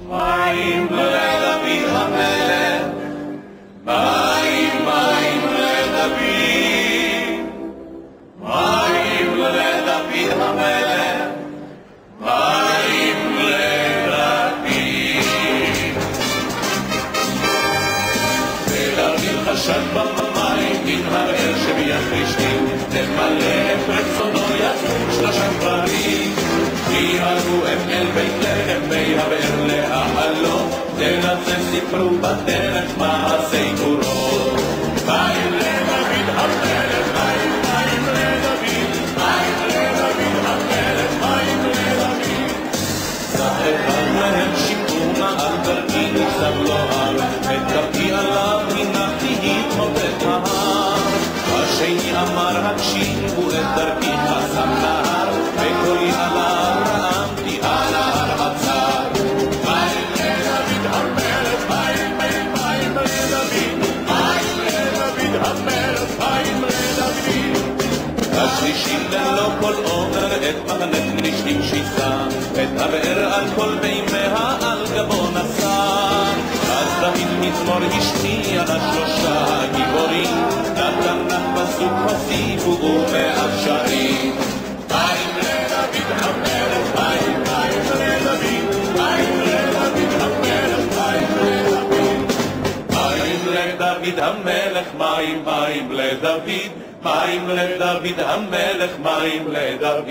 מים לדוד המלך, מים לדוד, מים לדוד המלך, מים לדוד. ודוד חשב במים מן הבאר שביד פלישתים, למלא את רצונו יצאו שלושה דברים, ניהרו הם אל בית לחם מי הבאר להעלות, לנצל סיפרו בדרך מעשי גבורות. מים לדוד המלך, מים לדוד, מים לדוד המלך, מים לדוד. זכר להם שיכון על דרכי נכתב לו הר, את דרכי עליו הנחתי התמוטט ההר. השני אמר הקשיבו את דרכי חסם נהר, וקולי עליו רעמתי על ההר עצר. מים לדוד המלך, מים לדוד, מים לדוד המלך, מים לדוד. השלישי ללא כל עומר את מחנת פלישתים שיסה, את הבאר על כל מימיה על גבו נשא. אז דוד מזמור השמיע לשלושה הגיבורים, נתן לך פסוק הוסיפו ומאפשרים. מים לדוד המלך, מים לדוד, מים לדוד המלך, מים לדוד. מים לדוד המלך, מים לדוד, מים לדוד המלך, מים לדוד.